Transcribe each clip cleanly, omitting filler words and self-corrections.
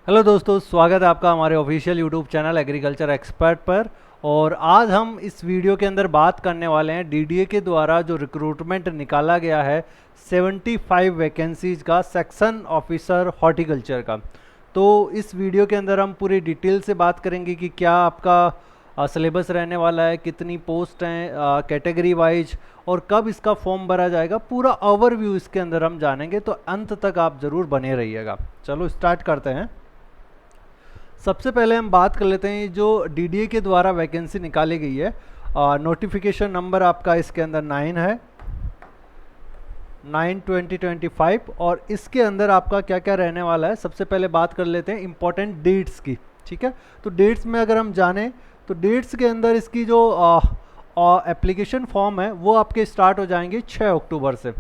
Hello दोस्तों, स्वागत है आपका हमारे official YouTube channel agriculture expert पर। और आज हम इस वीडियो के अंदर बात करने वाले हैं डीडीए के द्वारा जो रिक्रूटमेंट निकाला गया है 75 वैकेंसीज का सेक्शन ऑफिसर हॉर्टिकल्चर का। तो इस वीडियो के अंदर हम पूरी डिटेल से बात करेंगे कि क्या आपका सिलेबस रहने वाला है, कितनी पोस्ट हैं कैटेगरी वाइज, और कब इसका फॉर्म भरा जाएगा। पूरा ओवरव्यू इसके अंदर हम जानेंगे, तो अंत तक आप ज़रूर बने रहिएगा। चलो स्टार्ट करते हैं। सबसे पहले हम बात कर लेते हैं जो डीडीए के द्वारा वैकेंसी निकाली गई है। नोटिफिकेशन नंबर आपका इसके अंदर 9 है, 9/2025। और इसके अंदर आपका क्या क्या रहने वाला है, सबसे पहले बात कर लेते हैं इंपॉर्टेंट डेट्स की। ठीक है, तो डेट्स में अगर हम जानें तो डेट्स के अंदर इसकी जो एप्लीकेशन फॉर्म है वो आपके स्टार्ट हो जाएंगे 6 अक्टूबर से।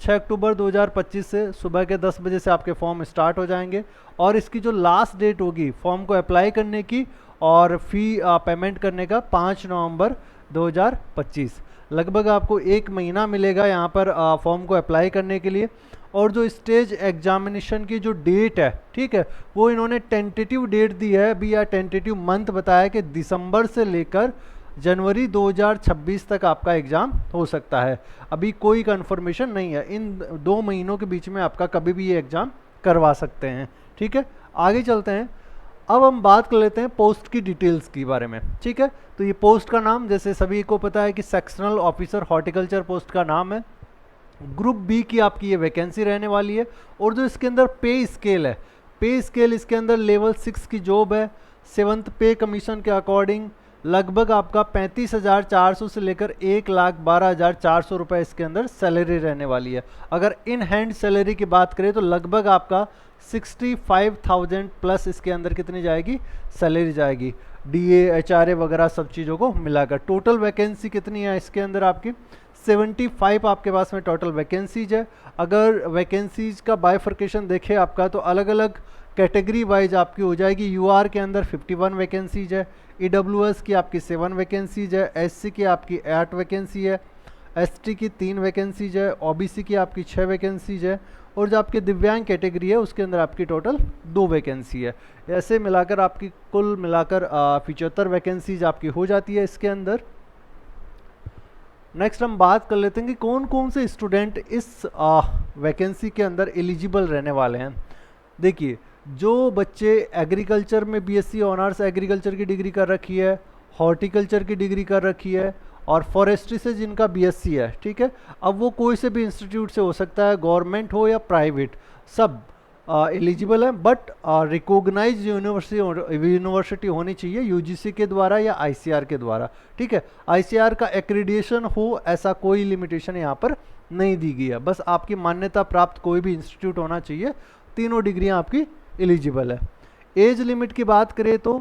6 अक्टूबर 2025 से सुबह के 10 बजे से आपके फॉर्म स्टार्ट हो जाएंगे। और इसकी जो लास्ट डेट होगी फॉर्म को अप्लाई करने की और फी पेमेंट करने का 5 नवंबर 2025। लगभग आपको 1 महीना मिलेगा यहाँ पर फॉर्म को अप्लाई करने के लिए। और जो स्टेज एग्जामिनेशन की जो डेट है, ठीक है, वो इन्होंने टेंटेटिव डेट दी है अभी, या टेंटेटिव मंथ बताया कि दिसंबर से लेकर जनवरी 2026 तक आपका एग्ज़ाम हो सकता है। अभी कोई कंफर्मेशन नहीं है, इन 2 महीनों के बीच में आपका कभी भी ये एग्ज़ाम करवा सकते हैं। ठीक है, आगे चलते हैं। अब हम बात कर लेते हैं पोस्ट की डिटेल्स के बारे में। ठीक है, तो ये पोस्ट का नाम जैसे सभी को पता है कि सेक्शनल ऑफिसर हॉर्टिकल्चर पोस्ट का नाम है। ग्रुप बी की आपकी ये वैकेंसी रहने वाली है। और जो इसके अंदर पे स्केल है, पे स्केल इसके अंदर लेवल 6 की जॉब है। 7th पे कमीशन के अकॉर्डिंग लगभग आपका 35,400 से लेकर 1,12,400 रुपये इसके अंदर सैलरी रहने वाली है। अगर इन हैंड सैलरी की बात करें तो लगभग आपका 65,000 प्लस इसके अंदर कितनी जाएगी, सैलरी जाएगी, डीए एचआरए वगैरह सब चीज़ों को मिलाकर। टोटल वैकेंसी कितनी है इसके अंदर आपकी 75 आपके पास में टोटल वैकेंसीज है। अगर वैकेंसीज का बाइफर्केशन देखें आपका तो अलग अलग कैटेगरी वाइज आपकी हो जाएगी। यूआर के अंदर 51 वैकेंसीज है, ईडब्ल्यूएस की आपकी 7 वैकेंसीज है, एससी की आपकी 8 वैकेंसी है, एसटी की 3 वैकेंसीज है, ओबीसी की आपकी 6 वैकेंसीज है, और जो आपकी दिव्यांग कैटेगरी है उसके अंदर आपकी टोटल 2 वैकेंसी है। ऐसे मिलाकर आपकी कुल मिलाकर 75 वैकेंसीज आपकी हो जाती है इसके अंदर। नेक्स्ट हम बात कर लेते हैं कि कौन कौन से स्टूडेंट इस वैकेंसी के एलिजिबल एलिजिबल रहने वाले हैं। देखिए, जो बच्चे एग्रीकल्चर में बीएससी ऑनर्स एग्रीकल्चर की डिग्री कर रखी है, हॉर्टिकल्चर की डिग्री कर रखी है, और फॉरेस्ट्री से जिनका बीएससी है, ठीक है, अब वो कोई से भी इंस्टीट्यूट से हो सकता है, गवर्नमेंट हो या प्राइवेट, सब एलिजिबल है। बट रिकॉग्नाइज यूनिवर्सिटी होनी चाहिए यूजीसी के द्वारा या आईसीआर के द्वारा। ठीक है, आईसीआर का एक्रीडिएशन हो ऐसा कोई लिमिटेशन यहाँ पर नहीं दी गई है, बस आपकी मान्यता प्राप्त कोई भी इंस्टीट्यूट होना चाहिए। तीनों डिग्रियां आपकी एलिजिबल है। एज लिमिट की बात करें तो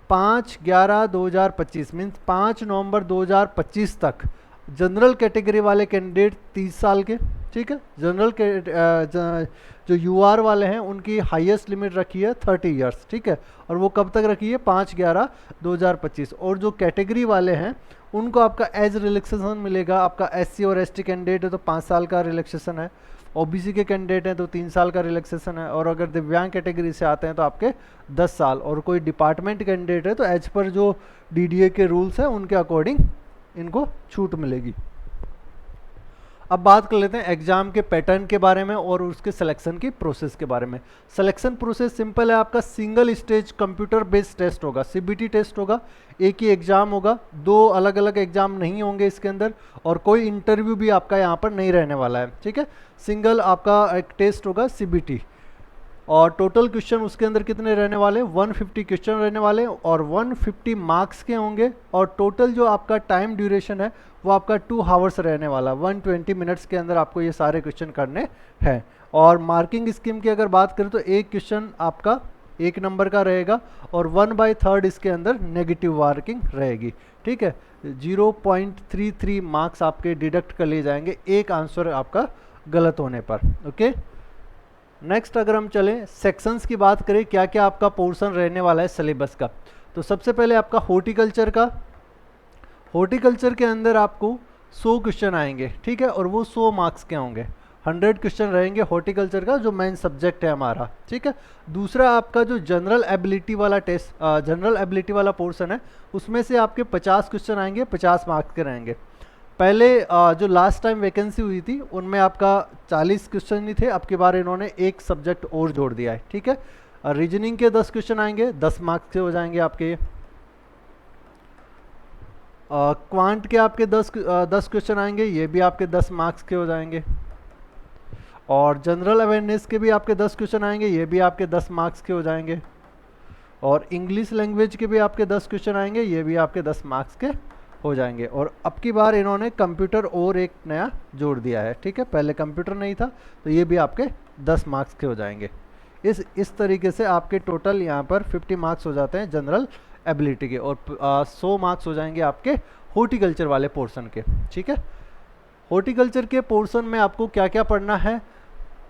5/11/2025 मीन्स 5 नवंबर 2025 तक जनरल कैटेगरी वाले कैंडिडेट 30 साल के, ठीक है, जनरल के जो यूआर वाले हैं उनकी हाईएस्ट लिमिट रखी है 30 इयर्स, ठीक है, और वो कब तक रखी है 5/11/2025। और जो कैटेगरी वाले हैं उनको आपका एज रिलैक्सेशन मिलेगा। आपका एससी और एसटी कैंडिडेट है तो 5 साल का रिलैक्सेशन है, ओबीसी के कैंडिडेट हैं तो 3 साल का रिलैक्सेशन है, और अगर दिव्यांग कैटेगरी से आते हैं तो आपके 10 साल, और कोई डिपार्टमेंट कैंडिडेट है तो एज पर जो डीडीए के रूल्स हैं उनके अकॉर्डिंग इनको छूट मिलेगी। अब बात कर लेते हैं एग्जाम के पैटर्न के बारे में और उसके सिलेक्शन की प्रोसेस के बारे में। सिलेक्शन प्रोसेस सिंपल है, आपका single stage computer based test होगा, सीबीटी टेस्ट होगा, एक ही एग्जाम होगा, 2 अलग अलग एग्जाम नहीं होंगे इसके अंदर, और कोई इंटरव्यू भी आपका यहाँ पर नहीं रहने वाला है। ठीक है, सिंगल आपका एक टेस्ट होगा सीबीटी। और टोटल क्वेश्चन उसके अंदर कितने रहने वाले, 150 क्वेश्चन रहने वाले, और 150 मार्क्स के होंगे। और टोटल जो आपका टाइम ड्यूरेशन है वो आपका 2 आवर्स रहने वाला, 120 मिनट्स के अंदर आपको ये सारे क्वेश्चन करने हैं। और मार्किंग स्कीम की अगर बात करें तो एक क्वेश्चन आपका 1 नंबर का रहेगा, और 1/3 इसके अंदर नेगेटिव मार्किंग रहेगी। ठीक है, 0.33 मार्क्स आपके डिडक्ट कर लिए जाएंगे एक आंसर आपका गलत होने पर। ओके, नेक्स्ट अगर हम चलें सेक्शंस की बात करें, क्या क्या आपका पोर्शन रहने वाला है सिलेबस का। तो सबसे पहले आपका हॉर्टिकल्चर का, हॉर्टिकल्चर के अंदर आपको 100 क्वेश्चन आएंगे, ठीक है, और वो 100 मार्क्स के होंगे। 100 क्वेश्चन रहेंगे हॉर्टिकल्चर का, जो मेन सब्जेक्ट है हमारा, ठीक है। दूसरा आपका जो जनरल एबिलिटी वाला टेस्ट, जनरल एबिलिटी वाला पोर्शन है, उसमें से आपके 50 क्वेश्चन आएंगे, 50 मार्क्स के रहेंगे। पहले जो लास्ट टाइम वैकेंसी हुई थी उनमें आपका 40 क्वेश्चन ही थे, अब की बार इन्होंने एक सब्जेक्ट और जोड़ दिया है, ठीक है। रीजनिंग के 10 क्वेश्चन आएंगे, 10 मार्क्स के हो जाएंगे आपके। क्वांट के आपके 10 क्वेश्चन आएंगे, ये भी आपके 10 मार्क्स के हो जाएंगे। और जनरल अवेयरनेस के भी आपके 10 क्वेश्चन आएंगे, ये भी आपके 10 मार्क्स के हो जाएंगे। और इंग्लिश लैंग्वेज के भी आपके 10 क्वेश्चन आएंगे, ये भी आपके 10 मार्क्स के हो जाएंगे। और अब की बार इन्होंने कंप्यूटर और एक नया जोड़ दिया है, ठीक है। पहले कंप्यूटर नहीं था, तो ये भी आपके 10 मार्क्स के हो जाएंगे। इस तरीके से आपके टोटल यहाँ पर 50 मार्क्स हो जाते हैं जनरल एबिलिटी के, और 100 मार्क्स हो जाएंगे आपके हॉर्टिकल्चर वाले पोर्शन के, ठीक है। हॉर्टिकल्चर के पोर्शन में आपको क्या क्या पढ़ना है,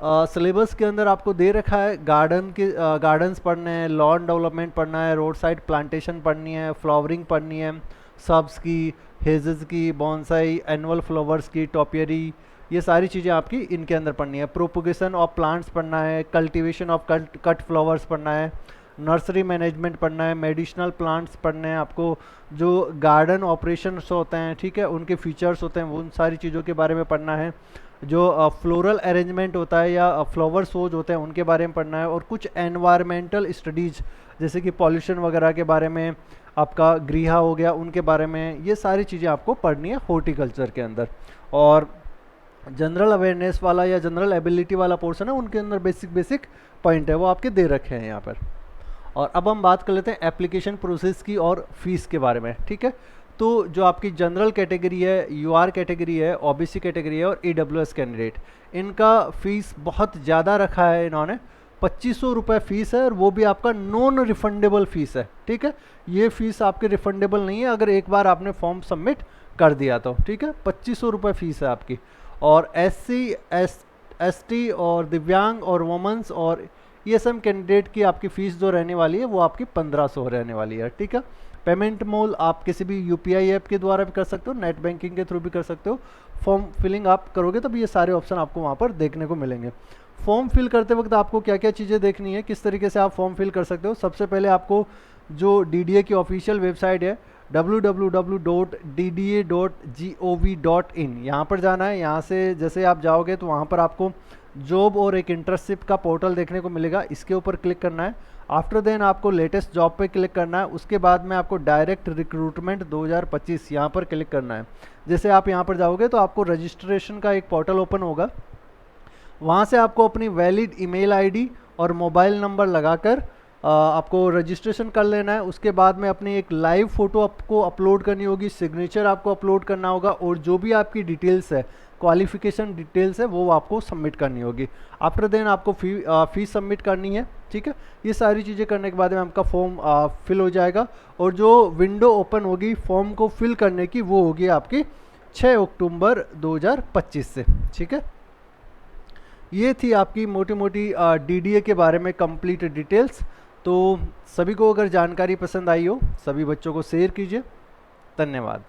सिलेबस के अंदर आपको दे रखा है। गार्डन्स पढ़ने हैं, लॉन डेवलपमेंट पढ़ना है, रोड साइड प्लांटेशन पढ़नी है, फ्लावरिंग पढ़नी है, सब्स की, हेजेस की, बॉन्साई, एनुअल फ्लावर्स की, टॉपियरी, ये सारी चीज़ें आपकी इनके अंदर पढ़नी है। प्रोपोगेशन ऑफ प्लांट्स पढ़ना है, कल्टीवेशन ऑफ कट फ्लावर्स पढ़ना है, नर्सरी मैनेजमेंट पढ़ना है, मेडिसिनल प्लांट्स पढ़ने हैं आपको, जो गार्डन ऑपरेशंस होते हैं, ठीक है, उनके फीचर्स होते हैं, उन सारी चीज़ों के बारे में पढ़ना है। जो फ्लोरल अरेंजमेंट होता है या फ्लावर शोज होते हैं उनके बारे में पढ़ना है। और कुछ एनवायरमेंटल स्टडीज़ जैसे कि पॉल्यूशन वगैरह के बारे में, आपका गृह हो गया, उनके बारे में, ये सारी चीज़ें आपको पढ़नी है हॉर्टिकल्चर के अंदर। और जनरल अवेयरनेस वाला या जनरल एबिलिटी वाला पोर्शन है, उनके अंदर बेसिक पॉइंट है वो आपके दे रखे हैं यहाँ पर। और अब हम बात कर लेते हैं एप्लीकेशन प्रोसेस की और फीस के बारे में, ठीक है। तो जो आपकी जनरल कैटेगरी है, यूआर कैटेगरी है, ओबीसी कैटेगरी है और ईडब्ल्यूएस कैंडिडेट, इनका फीस बहुत ज़्यादा रखा है इन्होंने। 2500 रुपये फ़ीस है, और वो भी आपका नॉन रिफंडेबल फ़ीस है, ठीक है। ये फ़ीस आपके रिफंडेबल नहीं है अगर एक बार आपने फॉर्म सबमिट कर दिया तो, ठीक है। 2500 रुपये फ़ीस है आपकी। और SC, ST और दिव्यांग और वुमेंस और ESM कैंडिडेट की आपकी फ़ीस जो रहने वाली है वो आपकी 1500 रहने वाली है, ठीक है। पेमेंट मोड आप किसी भी UPI ऐप के द्वारा भी कर सकते हो, नेट बैंकिंग के थ्रू भी कर सकते हो। फॉर्म फिलिंग आप करोगे तब ये सारे ऑप्शन आपको वहाँ पर देखने को मिलेंगे। फॉर्म फिल करते वक्त आपको क्या क्या चीज़ें देखनी है, किस तरीके से आप फॉर्म फिल कर सकते हो। सबसे पहले आपको जो DDA की ऑफिशियल वेबसाइट है www.dda.gov.in, यहाँ पर जाना है। यहाँ से जैसे आप जाओगे तो वहाँ पर आपको जॉब और एक इंटर्नशिप का पोर्टल देखने को मिलेगा, इसके ऊपर क्लिक करना है। आफ्टर देन आपको लेटेस्ट जॉब पे क्लिक करना है। उसके बाद में आपको डायरेक्ट रिक्रूटमेंट 2025 यहाँ पर क्लिक करना है। जैसे आप यहाँ पर जाओगे तो आपको रजिस्ट्रेशन का एक पोर्टल ओपन होगा, वहाँ से आपको अपनी वैलिड ईमेल आईडी और मोबाइल नंबर लगाकर आपको रजिस्ट्रेशन कर लेना है। उसके बाद में अपनी एक लाइव फ़ोटो आपको अपलोड करनी होगी, सिग्नेचर आपको अपलोड करना होगा, और जो भी आपकी डिटेल्स है, क्वालिफिकेशन डिटेल्स है, वो आपको सबमिट करनी होगी। आफ्टर देन आपको फीस सबमिट करनी है, ठीक है। ये सारी चीज़ें करने के बाद में आपका फॉर्म फिल हो जाएगा, और जो विंडो ओपन होगी फॉर्म को फिल करने की वो होगी आपकी 6 अक्टूबर 2025 से, ठीक है। ये थी आपकी मोटी मोटी DDA के बारे में कंप्लीट डिटेल्स। तो सभी को अगर जानकारी पसंद आई हो, सभी बच्चों को शेयर कीजिए। धन्यवाद।